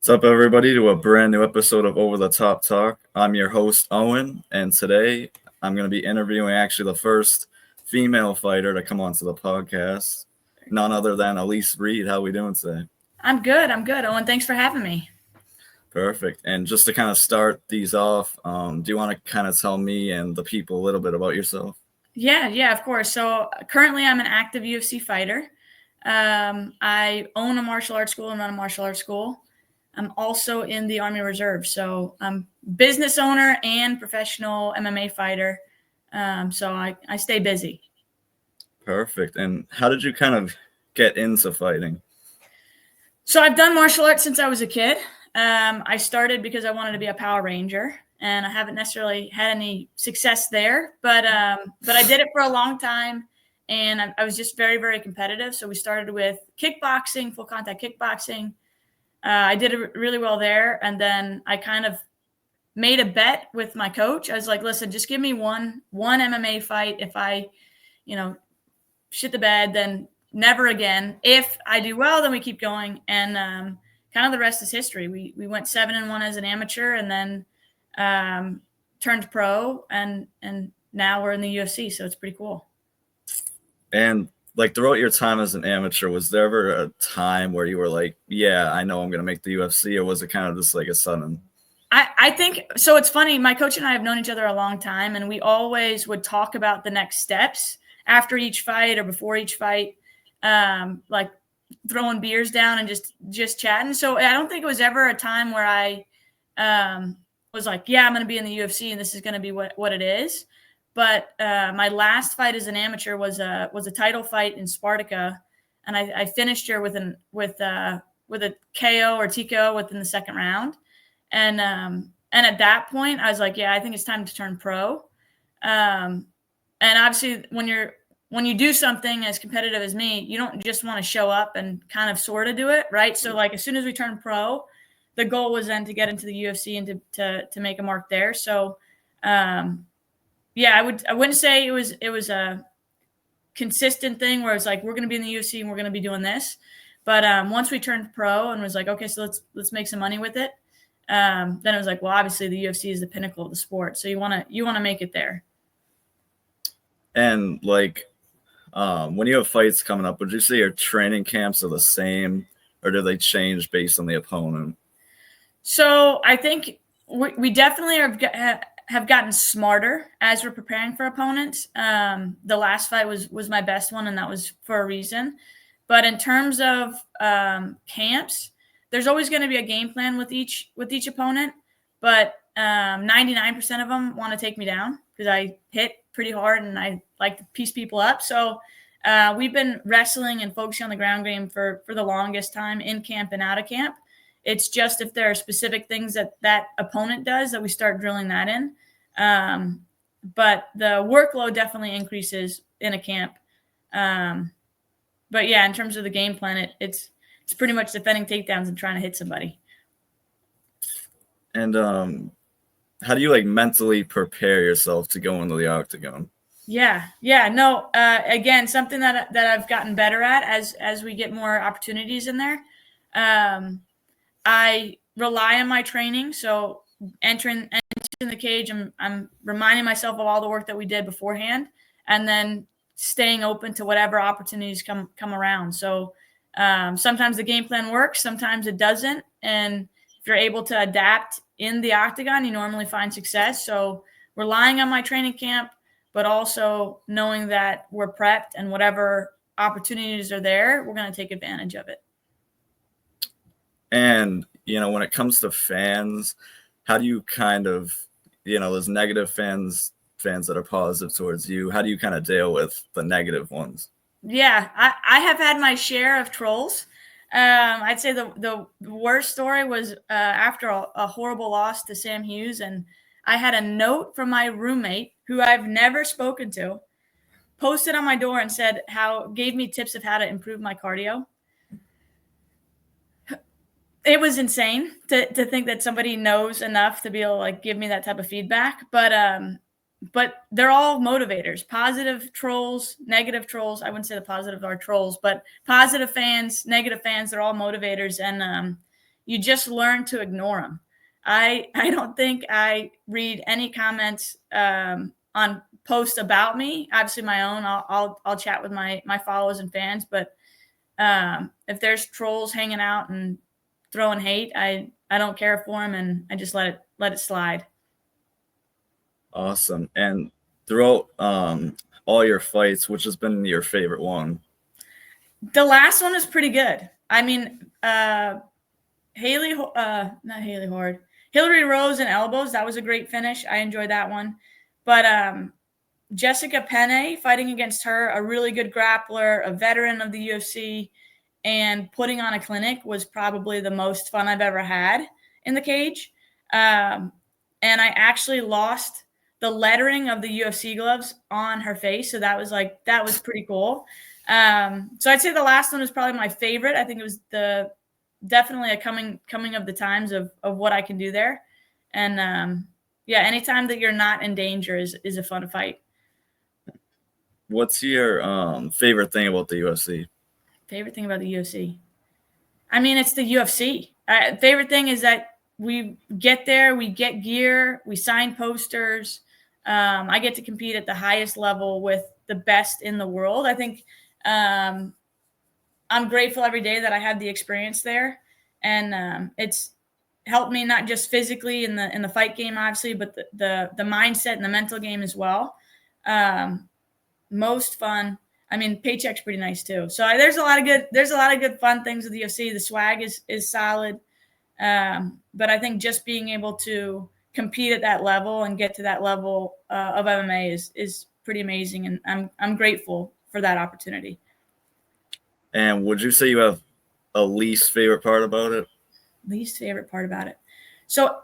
What's up, everybody, to a brand new episode of Over the Top Talk. I'm your host, Owen, and today I'm going to be interviewing actually the first female fighter to come onto the podcast, none other than Elise Reed. How are we doing today? I'm good, Owen. Thanks for having me. Perfect. And just to kind of start these off, do you want to kind of tell me and the people a little bit about yourself? Yeah, of course. So currently I'm an active UFC fighter. I own a martial arts school and run a martial arts school. I'm also in the Army Reserve. So I'm business owner and professional MMA fighter. So I stay busy. Perfect. And how did you kind of get into fighting? So I've done martial arts since I was a kid. I started because I wanted to be a Power Ranger, and I haven't necessarily had any success there, but I did it for a long time, and I was just very, very competitive. So we started with kickboxing, full contact kickboxing. I did really well there, and then I kind of made a bet with my coach. I was like, listen, just give me one MMA fight. If I, shit the bed, then never again. If I do well, then we keep going. And kind of the rest is history. We went 7-1 as an amateur, and then turned pro, and now we're in the UFC. So it's pretty cool. And like throughout your time as an amateur, was there ever a time where you were like, yeah, I know I'm going to make the UFC, or was it kind of just like a sudden? I think so. It's funny. My coach and I have known each other a long time, and we always would talk about the next steps after each fight or before each fight, like throwing beers down and just chatting. So I don't think it was ever a time where I was like, yeah, I'm going to be in the UFC and this is going to be what it is. But my last fight as an amateur was a title fight in Spartica, and I finished her with a KO or TKO within the second round. And at that point, I was like, yeah, I think it's time to turn pro. And obviously, when you do something as competitive as me, you don't just want to show up and kind of sort of do it, right? So like as soon as we turned pro, the goal was then to get into the UFC and to make a mark there. So yeah, I wouldn't say it was a consistent thing where it's like we're going to be in the UFC and we're going to be doing this. But once we turned pro and was like, okay, so let's make some money with it. Then it was like, well, obviously the UFC is the pinnacle of the sport, so you want to make it there. And like, when you have fights coming up, would you say your training camps are the same, or do they change based on the opponent? So I think we definitely have gotten smarter as we're preparing for opponents. The last fight was my best one, and that was for a reason. But in terms of camps, there's always going to be a game plan with each opponent, but 99% of them want to take me down because I hit pretty hard and I like to piece people up. So we've been wrestling and focusing on the ground game for the longest time, in camp and out of camp. It's just if there are specific things that opponent does that we start drilling that in. But the workload definitely increases in a camp. But yeah, in terms of the game plan, it's pretty much defending takedowns and trying to hit somebody. And how do you like mentally prepare yourself to go into the octagon? Yeah. No, again, something that I've gotten better at as we get more opportunities in there. I rely on my training. So entering the cage, I'm reminding myself of all the work that we did beforehand, and then staying open to whatever opportunities come around. So sometimes the game plan works, sometimes it doesn't. And if you're able to adapt in the octagon, you normally find success. So relying on my training camp, but also knowing that we're prepped and whatever opportunities are there, we're going to take advantage of it. And, when it comes to fans, how do you kind of, those negative fans that are positive towards you, how do you kind of deal with the negative ones? Yeah, I have had my share of trolls. I'd say the worst story was after a horrible loss to Sam Hughes, and I had a note from my roommate, who I've never spoken to, posted on my door and said gave me tips of how to improve my cardio. It was insane to think that somebody knows enough to be able to like give me that type of feedback. But they're all motivators, positive trolls, negative trolls. I wouldn't say the positive are trolls, but positive fans, negative fans, they're all motivators. And, you just learn to ignore them. I don't think I read any comments on posts about me. Obviously, my own. I'll chat with my followers and fans, but if there's trolls hanging out and throwing hate, I don't care for them, and I just let it slide. Awesome. And throughout all your fights, which has been your favorite one? The last one is pretty good. I mean, Hillary Rose and elbows. That was a great finish. I enjoyed that one. But Jessica Penne fighting against her, a really good grappler, a veteran of the UFC, and putting on a clinic was probably the most fun I've ever had in the cage. And I actually lost the lettering of the UFC gloves on her face. So that was pretty cool. So I'd say the last one was probably my favorite. I think it was definitely a coming of the times of what I can do there. And anytime that you're not in danger is a fun fight. What's your favorite thing about the UFC? Favorite thing about the UFC? I mean, it's the UFC. Favorite thing is that we get there, we get gear, we sign posters. I get to compete at the highest level with the best in the world. I think I'm grateful every day that I had the experience there, and it's helped me not just physically in the fight game, obviously, but the mindset and the mental game as well. Most fun. I mean, paycheck's pretty nice too. So there's a lot of good fun things with the UFC. The swag is solid, but I think just being able to compete at that level and get to that level of MMA is pretty amazing, and I'm grateful for that opportunity. And would you say you have a least favorite part about it? Least favorite part about it. So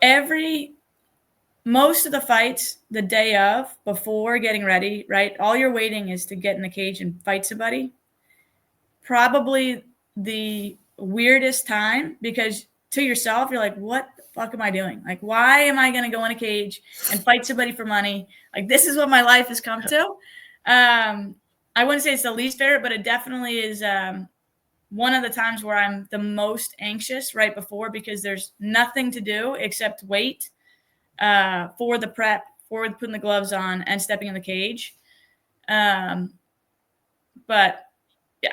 most of the fights the day of, before getting ready, right? All you're waiting is to get in the cage and fight somebody. Probably the weirdest time, because to yourself, you're like, what the fuck am I doing? Like, why am I going to go in a cage and fight somebody for money? Like, this is what my life has come to. I wouldn't say it's the least favorite, but it definitely is one of the times where I'm the most anxious right before, because there's nothing to do except wait for the prep, for putting the gloves on and stepping in the cage. But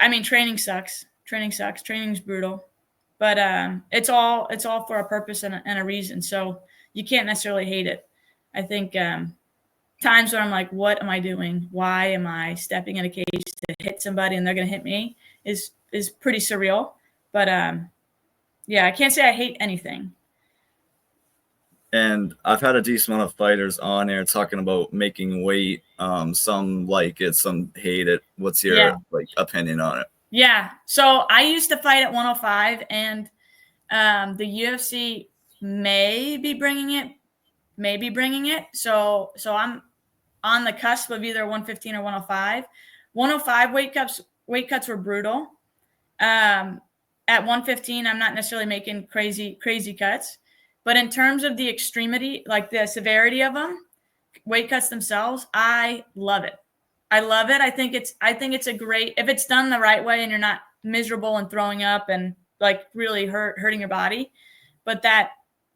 I mean, training sucks. Training's brutal, but it's all for a purpose and a reason. So you can't necessarily hate it. I think times where I'm like, what am I doing? Why am I stepping in a cage to hit somebody and they're going to hit me is pretty surreal. But I can't say I hate anything. And I've had a decent amount of fighters on there talking about making weight. Some like it, some hate it. What's your opinion on it? Yeah. So I used to fight at 105, and the UFC may be bringing it. So I'm on the cusp of either 115 or 105. 105 weight cuts were brutal. At 115, I'm not necessarily making crazy cuts. But in terms of the extremity, like the severity of them, weight cuts themselves, I love it. I think it's a great, if it's done the right way and you're not miserable and throwing up and like really hurting your body. But that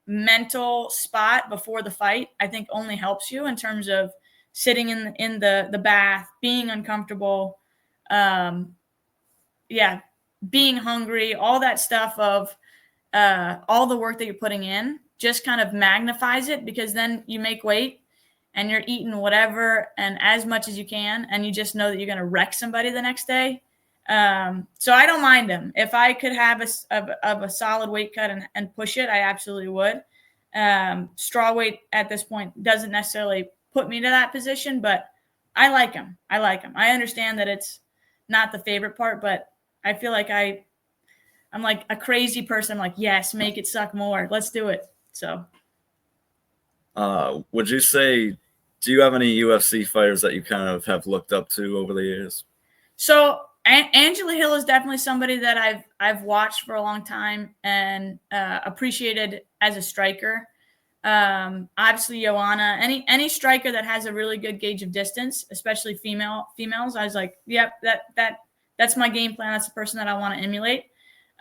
mental spot before the fight, I think only helps you in terms of sitting in the bath, being uncomfortable, being hungry, all that stuff of all the work that you're putting in just kind of magnifies it, because then you make weight and you're eating whatever and as much as you can, and you just know that you're going to wreck somebody the next day. So I don't mind them. If I could have a solid weight cut and push it, I absolutely would. Strawweight at this point doesn't necessarily put me to that position, but I like them. I understand that it's not the favorite part, but I feel like I'm like a crazy person. I'm like, yes, make it suck more. Let's do it. So, would you say, do you have any UFC fighters that you kind of have looked up to over the years? So Angela Hill is definitely somebody that I've watched for a long time and appreciated as a striker. Obviously Joanna, any striker that has a really good gauge of distance, especially females, I was like, yep, that's my game plan. That's the person that I want to emulate.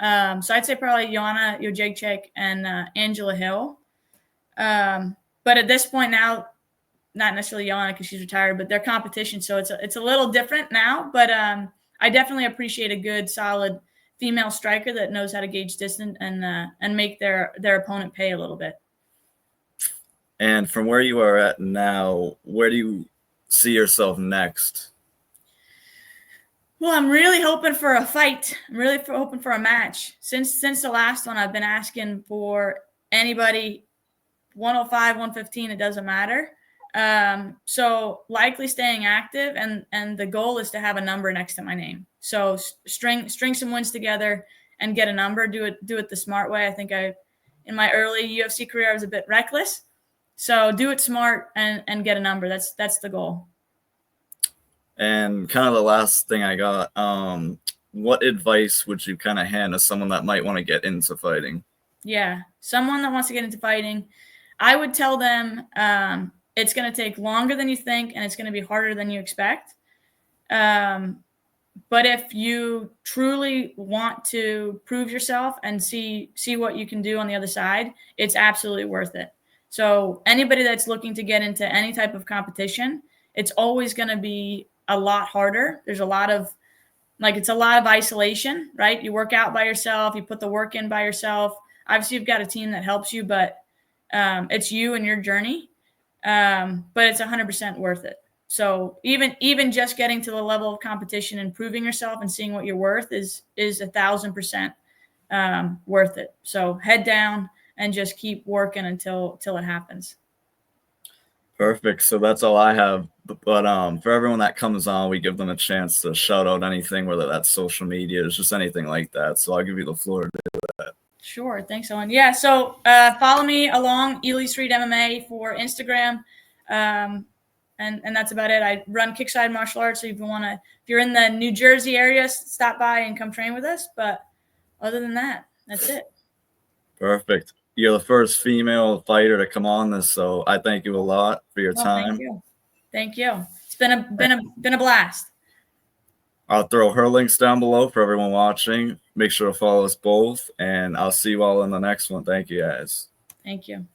So I'd say probably Joanna Jędrzejczyk and Angela Hill. But at this point now, not necessarily Joanna because she's retired, but their competition. So it's a little different now. But I definitely appreciate a good, solid female striker that knows how to gauge distance and make their opponent pay a little bit. And from where you are at now, where do you see yourself next? Well, I'm really hoping for a fight. I'm really hoping for a match. Since the last one, I've been asking for anybody 105, 115, it doesn't matter. So likely staying active, and the goal is to have a number next to my name. So string some wins together and get a number. Do it the smart way. I think in my early UFC career, I was a bit reckless. So do it smart and get a number. That's the goal. And kind of the last thing I got, what advice would you kind of hand to someone that might want to get into fighting? Yeah, someone that wants to get into fighting, I would tell them it's going to take longer than you think, and it's going to be harder than you expect. But if you truly want to prove yourself and see what you can do on the other side, it's absolutely worth it. So anybody that's looking to get into any type of competition, it's always going to be a lot harder. There's a lot of isolation, right? You work out by yourself, you put the work in by yourself. Obviously, you've got a team that helps you, but it's you and your journey. But it's 100% worth it. So even just getting to the level of competition and proving yourself and seeing what you're worth is 1,000% worth it. So head down and just keep working until it happens. Perfect. So that's all I have. But for everyone that comes on, we give them a chance to shout out anything, whether that's social media, it's just anything like that. So I'll give you the floor to do that. Sure. Thanks, Owen. Yeah. So follow me along Elise Reed MMA for Instagram. And that's about it. I run Kickside Martial Arts. So if you're in the New Jersey area, stop by and come train with us. But other than that, that's it. Perfect. You're the first female fighter to come on this, so I thank you a lot for your time. Thank you. It's been a blast. I'll throw her links down below for everyone watching. Make sure to follow us both, and I'll see you all in the next one. Thank you, guys. Thank you.